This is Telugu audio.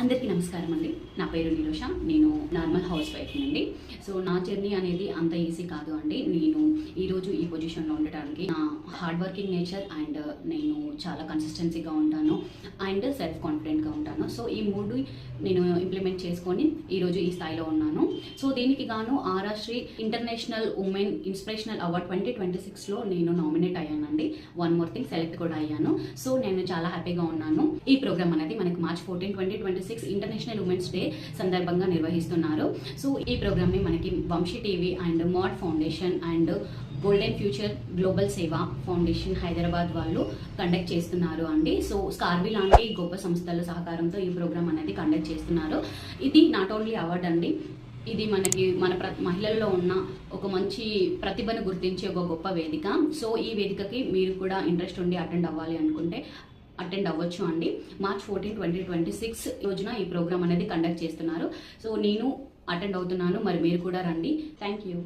అందరికీ నమస్కారం అండి. నా పేరు నిరోష. నేను నార్మల్ హౌస్ వైఫ్ అండి. సో నా జర్నీ అనేది అంత ఈజీ కాదు అండి. నేను ఈరోజు ఈ పొజిషన్లో ఉండటానికి నా హార్డ్ వర్కింగ్ నేచర్ అండ్ నేను చాలా కన్సిస్టెన్సీగా ఉంటాను అండ్ సెల్ఫ్ కాన్ఫిడెంట్గా ఉంటాను. సో ఈ మూడు నేను ఇంప్లిమెంట్ చేసుకొని ఈరోజు ఈ స్థాయిలో ఉన్నాను. సో దీనికి గాను ఆరాశ్రీ ఇంటర్నేషనల్ ఉమెన్ ఇన్స్పిరేషనల్ అవార్డ్ 2026లో నేను నామినేట్ అయ్యానండి. వన్ మోర్ థింగ్, సెలెక్ట్ కూడా అయ్యాను. సో నేను చాలా హ్యాపీగా ఉన్నాను. ఈ ప్రోగ్రామ్ అనేది మనకి March 14, 2026 ఇంటర్నేషనల్ ఉమెన్స్ డే సందర్భంగా నిర్వహిస్తున్నారు. సో ఈ ప్రోగ్రామ్ ని మనకి Vamshi TV and Mad foundation and golden future global Seva foundation Hyderabad వాళ్ళు కండక్ట్ చేస్తున్నారు అండి. సో స్కార్బీ లాంటి గొప్ప సంస్థల సహకారంతో ఈ ప్రోగ్రామ్ అనేది కండక్ట్ చేస్తున్నారు. ఇది నాట్ ఓన్లీ అవార్డ్ అండి, ఇది మనకి మన మహిళల్లో ఉన్న ఒక మంచి ప్రతిభను గుర్తించే ఒక గొప్ప వేదిక. సో ఈ వేదికకి మీరు కూడా ఇంట్రెస్ట్ ఉండి అటెండ్ అవ్వాలి అనుకుంటే అటెండ్ అవ్వచ్చు అండి. March 14, 2026 రోజున ఈ ప్రోగ్రామ్ అనేది కండక్ట్ చేస్తున్నారు. సో నేను అటెండ్ అవుతున్నాను, మరి మీరు కూడా రండి. Thank you.